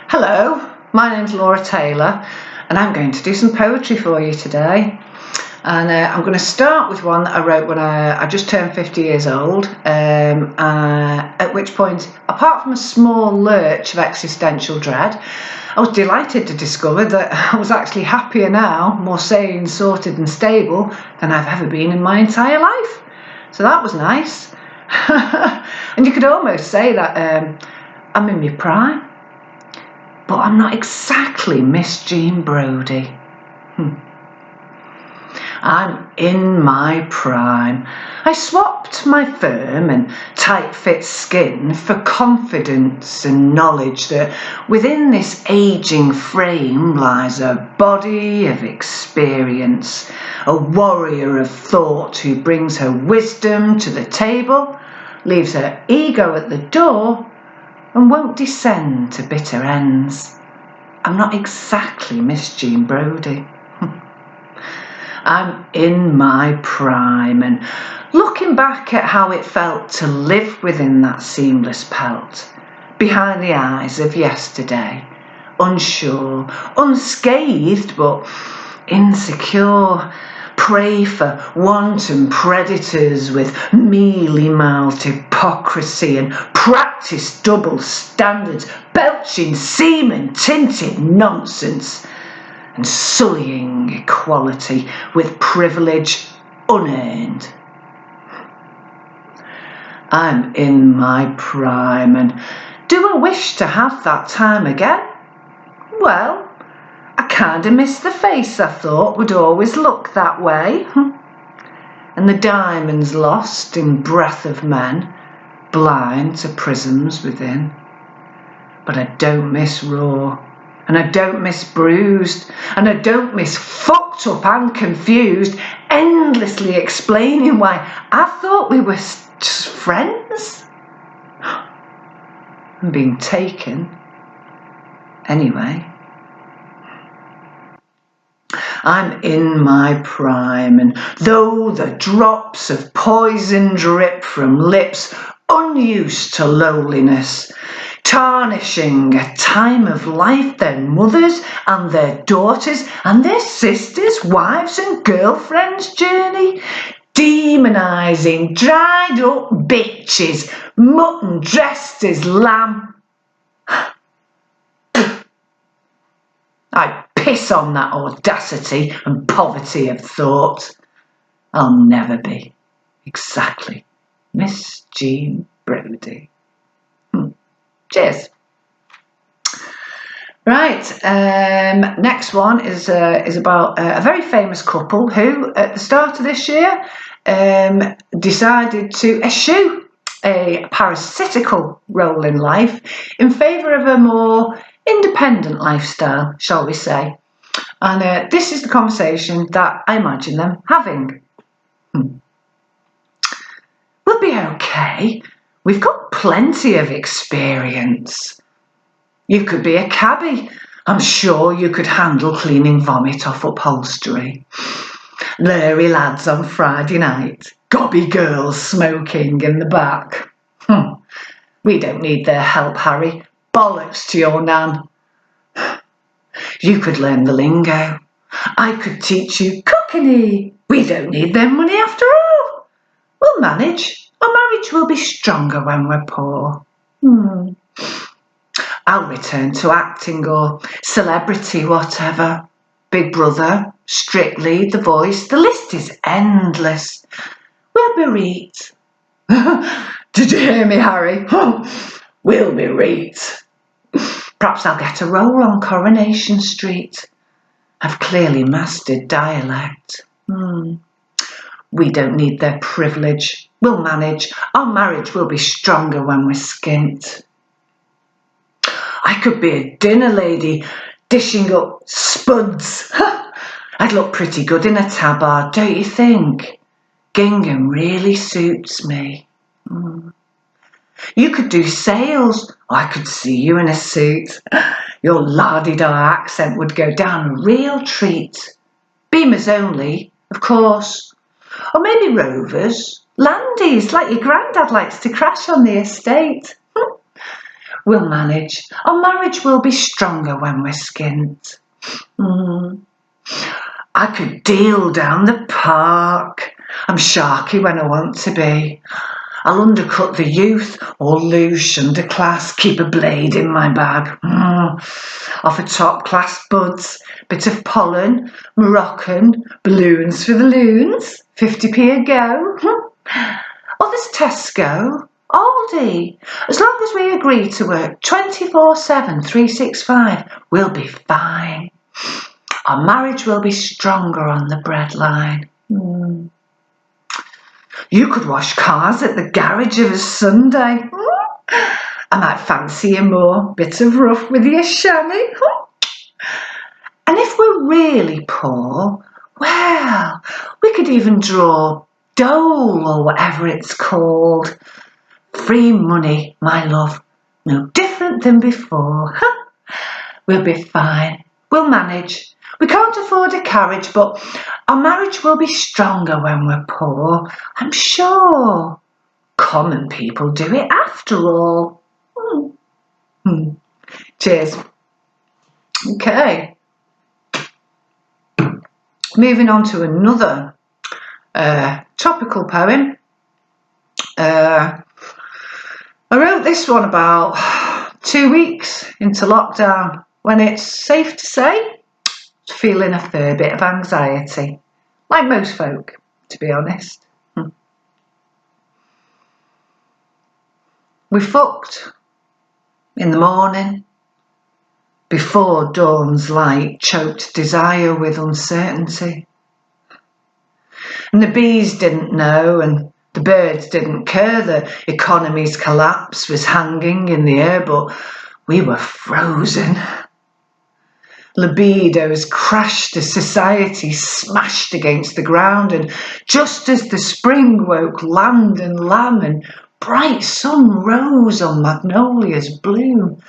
Hello, my name's Laura Taylor and I'm going to do some poetry for you today. And I'm going to start with one that I wrote when I just turned 50 years old, at which point, apart from a small lurch of existential dread, I was delighted to discover that I was actually happier now, more sane, sorted and stable than I've ever been in my entire life. So that was nice. And you could almost say that I'm in my prime. But I'm not exactly Miss Jean Brodie. I'm in my prime. I swapped my firm and tight-fit skin for confidence and knowledge that within this ageing frame lies a body of experience, a warrior of thought who brings her wisdom to the table, leaves her ego at the door, and won't descend to bitter ends. I'm not exactly Miss Jean Brodie. I'm in my prime, and looking back at how it felt to live within that seamless pelt, behind the eyes of yesterday, unsure, unscathed but insecure, prey for wanton predators with mealy-mouthed hypocrisy and practiced double standards, belching semen-tinted nonsense and sullying equality with privilege unearned. I'm in my prime, and do I wish to have that time again? Well, I kinda miss the face I thought would always look that way, and the diamonds lost in breath of men, blind to prisms within. But I don't miss raw, and I don't miss bruised, and I don't miss fucked up and confused, endlessly explaining why I thought we were just friends. I'm being taken anyway. I'm in my prime, and though the drops of poison drip from lips unused to lowliness, tarnishing a time of life their mothers and their daughters and their sisters, wives and girlfriends' journey, demonising dried up bitches, mutton dressed as lamb. I piss on that audacity and poverty of thought. I'll never be exactly Miss Jean Brodie. Cheers. Right, next one is about a very famous couple who, at the start of this year, decided to eschew a parasitical role in life in favour of a more independent lifestyle, shall we say. And this is the conversation that I imagine them having. We'll be okay. We've got plenty of experience. You could be a cabbie. I'm sure you could handle cleaning vomit off upholstery. Leery lads on Friday night. Gobby girls smoking in the back. We don't need their help, Harry. Bollocks to your nan. You could learn the lingo. I could teach you cockney. We don't need their money after all. We'll manage. Our marriage will be stronger when we're poor. I'll return to acting or celebrity, whatever. Big Brother, Strictly, The Voice, the list is endless. We'll be reet. Did you hear me, Harry? We'll be reet. Perhaps I'll get a role on Coronation Street. I've clearly mastered dialect. We don't need their privilege. We'll manage. Our marriage will be stronger when we're skint. I could be a dinner lady dishing up spuds. I'd look pretty good in a tabard, don't you think? Gingham really suits me. You could do sales. I could see you in a suit. Your la-di-da accent would go down a real treat. Beamers only, of course. Or maybe Rovers. Landies, like your granddad likes to crash on the estate. We'll manage. Our marriage will be stronger when we're skint. I could deal down the park. I'm sharky when I want to be. I'll undercut the youth or loosh underclass, keep a blade in my bag. Offer top-class buds, bit of pollen, Moroccan, balloons for the loons, 50p a go. Others Tesco, Aldi. As long as we agree to work 24/7, 365, we'll be fine. Our marriage will be stronger on the breadline. You could wash cars at the garage of a Sunday. I might fancy you more, bit of rough with your chamois. And if we're really poor, well, we could even draw dole or whatever it's called. Free money, my love, no different than before. We'll be fine. We'll manage. We can't afford a carriage, but our marriage will be stronger when we're poor, I'm sure. Common people do it after all. Cheers. Okay. Moving on to another topical poem. I wrote this one about 2 weeks into lockdown when it's safe to say feeling a fair bit of anxiety, like most folk, to be honest. We fucked in the morning, before dawn's light choked desire with uncertainty. And the bees didn't know and the birds didn't care, the economy's collapse was hanging in the air, but we were frozen. Libidos crashed as society smashed against the ground, and just as the spring woke land and lamb and bright sun rose on magnolia's bloom,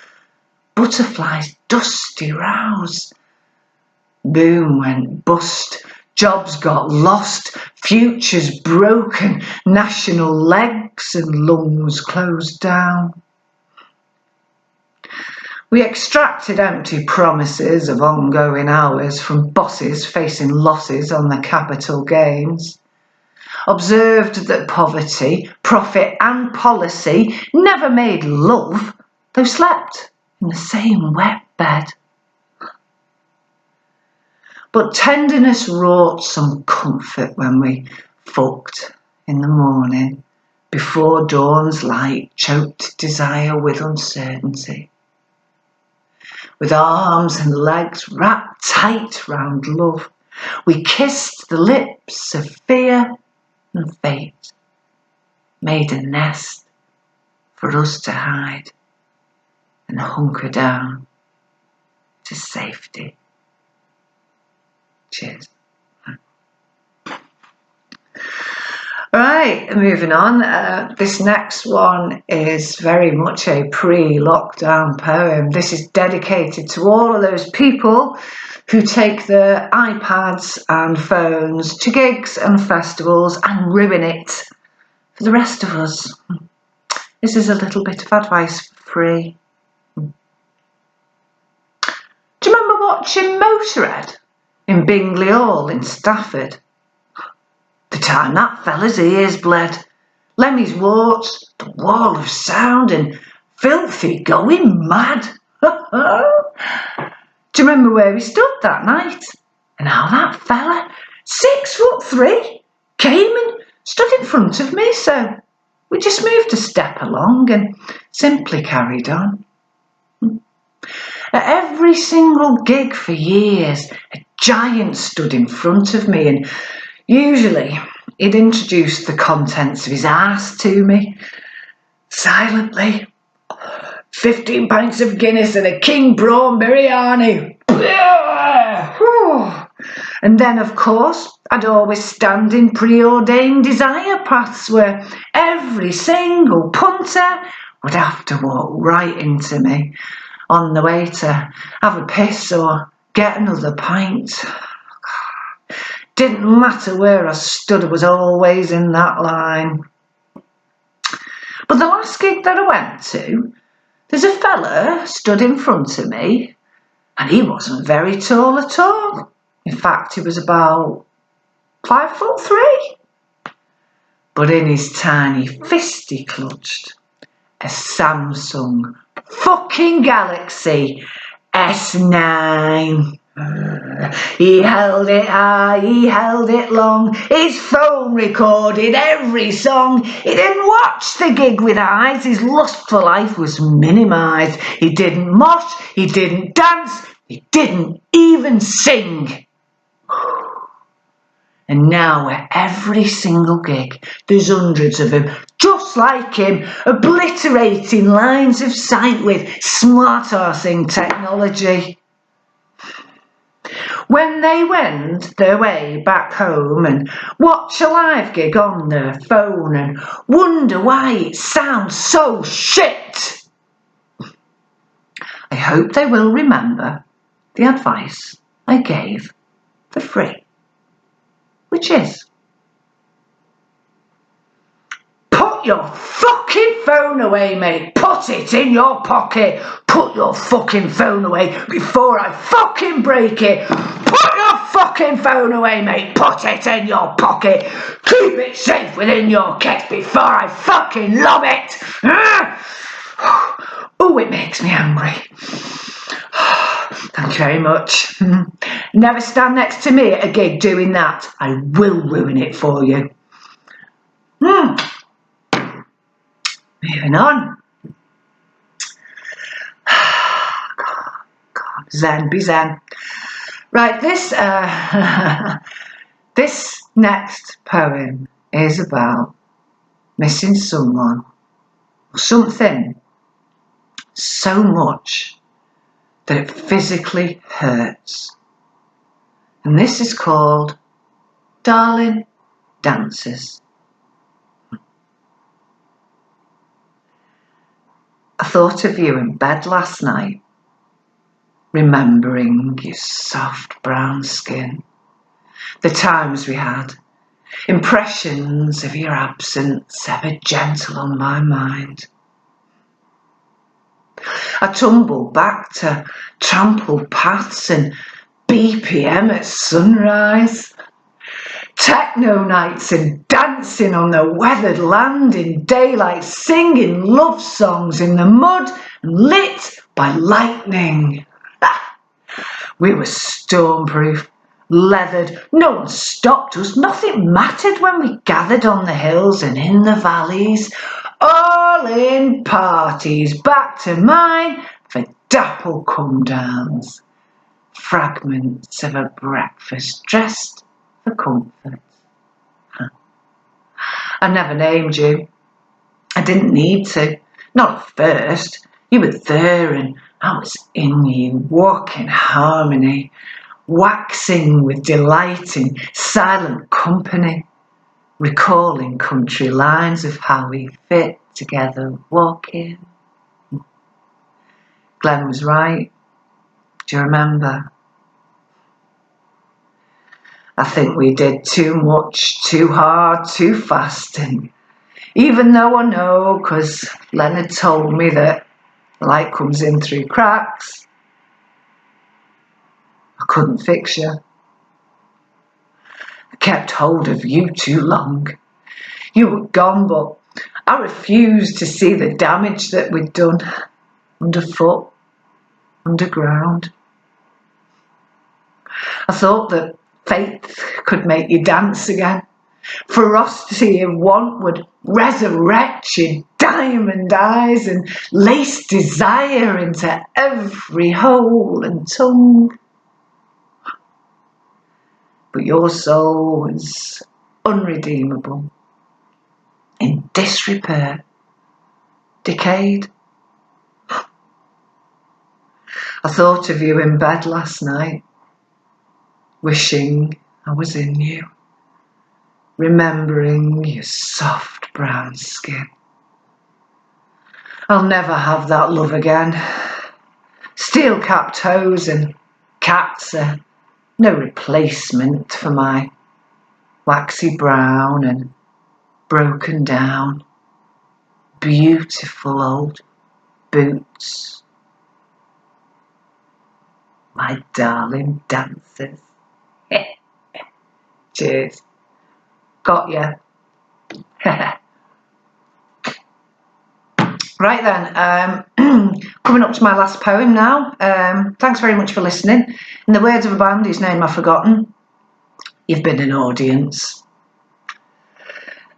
butterflies dusty rouse. Boom went bust, jobs got lost, futures broken, national legs and lungs closed down. We extracted empty promises of ongoing hours from bosses facing losses on their capital gains. Observed that poverty, profit and policy never made love, though slept in the same wet bed. But tenderness wrought some comfort when we fucked in the morning, before dawn's light choked desire with uncertainty. With arms and legs wrapped tight round love, we kissed the lips of fear and fate, made a nest for us to hide and hunker down to safety. Cheers. Right, moving on. This next one is very much a pre-lockdown poem. This is dedicated to all of those people who take their iPads and phones to gigs and festivals and ruin it for the rest of us. This is a little bit of advice for free. Do you remember watching Motorhead in Bingley Hall in Stafford? The time that fella's ears bled, Lemmy's warts, the wall of sound, and filthy going mad. Do you remember where we stood that night? And how that fella, 6'3", came and stood in front of me, so we just moved a step along and simply carried on. At every single gig for years, a giant stood in front of me, and usually he'd introduce the contents of his arse to me, silently. 15 pints of Guinness and a King Brawn biryani. And then, of course, I'd always stand in preordained desire paths where every single punter would have to walk right into me on the way to have a piss or get another pint. Didn't matter where I stood, I was always in that line. But the last gig that I went to, There's a fella stood in front of me, and he wasn't very tall at all. In fact, he was about 5'3". But in his tiny fist he clutched a Samsung fucking Galaxy S9. He held it high, he held it long. His phone recorded every song. He didn't watch the gig with eyes. His lust for life was minimised. He didn't mosh, he didn't dance, he didn't even sing. And now at every single gig, there's hundreds of him, just like him, obliterating lines of sight with smart-arsing technology. When they wend their way back home and watch a live gig on their phone and wonder why it sounds so shit, I hope they will remember the advice I gave for free, which is, put your fucking phone away, mate. Put it in your pocket. Put your fucking phone away before I fucking break it. Put your fucking phone away, mate. Put it in your pocket. Keep it safe within your kit before I fucking lob it. Oh, it makes me angry. Thank you very much. Never stand next to me at a gig doing that. I will ruin it for you. Moving on. God, zen, be zen. Right, this this next poem is about missing someone or something so much that it physically hurts. And this is called Darlin Dancers. I thought of you in bed last night, remembering your soft brown skin, the times we had, impressions of your absence ever gentle on my mind. I tumbled back to trampled paths and BPM at sunrise, techno nights and dancing on the weathered land in daylight, singing love songs in the mud and lit by lightning. We were stormproof, leathered, no one stopped us, nothing mattered when we gathered on the hills and in the valleys, all in parties, back to mine for dapple come-downs, fragments of a breakfast dressed for comfort. I never named you. I didn't need to. Not at first. You were there and I was in you, walking harmony, waxing with delight in silent company, recalling country lines of how we fit together walking. Glenn was right. Do you remember? I think we did too much, too hard, too fast, and even though I know, 'cause Leonard told me that light comes in through cracks, I couldn't fix you. I kept hold of you too long. You were gone, but I refused to see the damage that we'd done underfoot, underground. I thought that faith could make you dance again. Ferocity of want would resurrect your diamond eyes and lace desire into every hole and tongue. But your soul was unredeemable, in disrepair, decayed. I thought of you in bed last night, wishing I was in you, remembering your soft brown skin. I'll never have that love again. Steel-capped toes and cats are no replacement for my waxy brown and broken down, beautiful old boots. My Darlin Dancers. Cheers. Got ya. Right then, coming up to my last poem now. Thanks very much for listening. In the words of a band whose name I've forgotten, you've been an audience.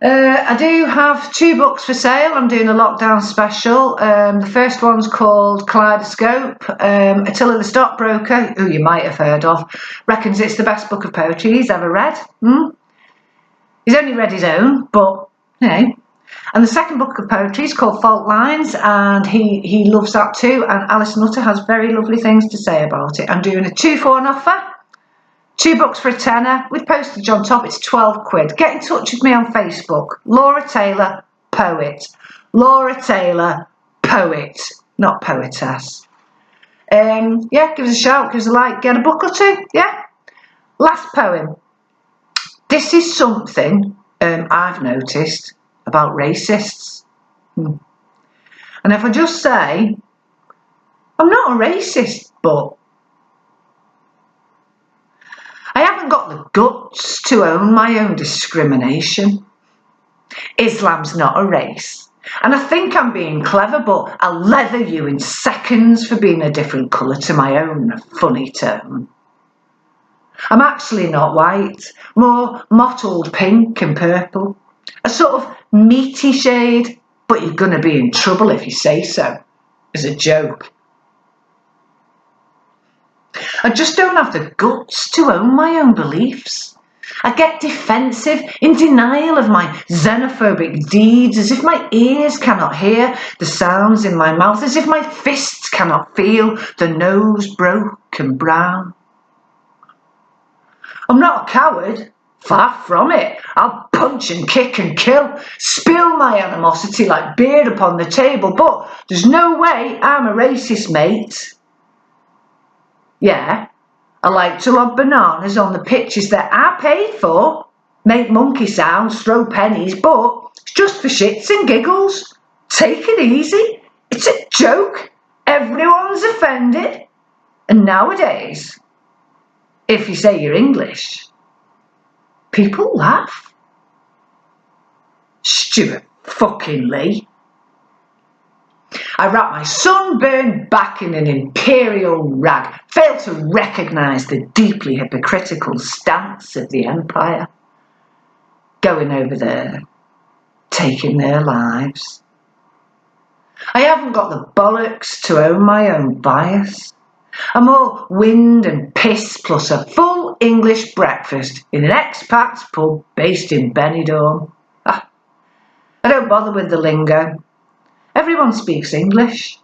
I do have 2 books for sale. I'm doing a lockdown special. The first one's called Kaleidoscope. Attila the Stockbroker, who you might have heard of, reckons it's the best book of poetry he's ever read. He's only read his own, but, you know. And the second book of poetry is called Fault Lines, and he loves that too. And Alice Nutter has very lovely things to say about it. I'm doing a 2-for-1 offer. 2 books for a tenner with postage on top. It's 12 quid. Get in touch with me on Facebook. Laura Taylor, poet. Laura Taylor, poet, not poetess. Yeah, give us a shout, give us a like, get a book or 2. Yeah. Last poem. This is something I've noticed about racists. And if I just say, I'm not a racist, but I haven't got the guts to own my own discrimination. Islam's not a race. And I think I'm being clever, but I'll leather you in seconds for being a different colour to my own funny tone. I'm actually not white, more mottled pink and purple. A sort of meaty shade, but you're going to be in trouble if you say so, as a joke. I just don't have the guts to own my own beliefs. I get defensive, in denial of my xenophobic deeds, as if my ears cannot hear the sounds in my mouth, as if my fists cannot feel the nose broke and brown. I'm not a coward. Far from it. I'll punch and kick and kill, spill my animosity like beer upon the table, but there's no way I'm a racist, mate. Yeah, I like to lob bananas on the pitches that I paid for, make monkey sounds, throw pennies, but it's just for shits and giggles. Take it easy. It's a joke. Everyone's offended. And nowadays, if you say you're English, people laugh. Stuart fucking Lee. I wrap my sunburned back in an imperial rag, fail to recognise the deeply hypocritical stance of the empire. Going over there, taking their lives. I haven't got the bollocks to own my own bias. I'm all wind and piss plus a full English breakfast in an expat's pub based in Benidorm. I don't bother with the lingo. Everyone speaks English.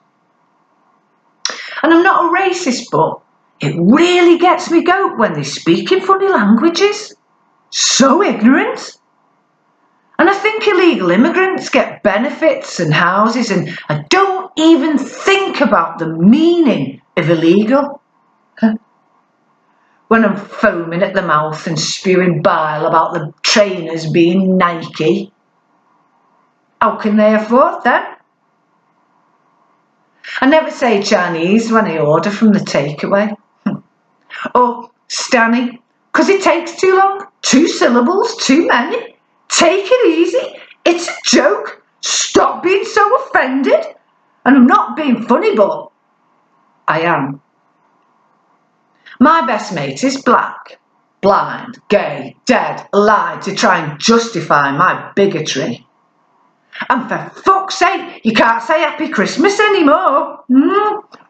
And I'm not a racist, but it really gets me goat when they speak in funny languages. So ignorant. And I think illegal immigrants get benefits and houses, and I don't even think about the meaning of illegal. When I'm foaming at the mouth and spewing bile about the trainers being Nike, how can they afford them? I never say Chinese when I order from the takeaway. Or Stanny, because it takes too long. 2 syllables, too many. Take it easy. It's a joke. Stop being so offended. And I'm not being funny, but I am. My best mate is black, blind, gay, dead, alive to try and justify my bigotry. And for fuck's sake, you can't say Happy Christmas anymore.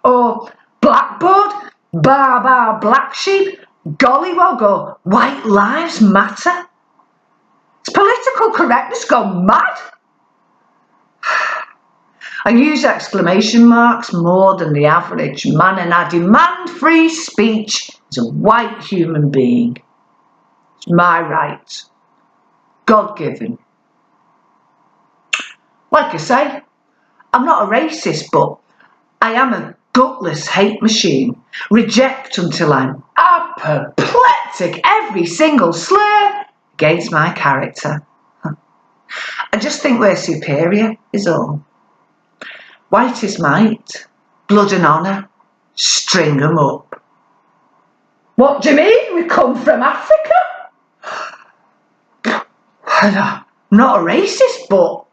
Or blackboard, bar, black sheep, gollywog, or white lives matter. It's political correctness gone mad. I use exclamation marks more than the average man, and I demand free speech as a white human being. It's my right. God-given. Like I say, I'm not a racist, but I am a gutless hate machine. Reject until I'm apoplectic every single slur against my character. I just think we're superior, is all. White is might, blood and honour, string 'em up. What do you mean? We come from Africa? I'm not a racist, but...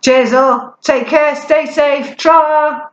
Cheers all, take care, stay safe, tra!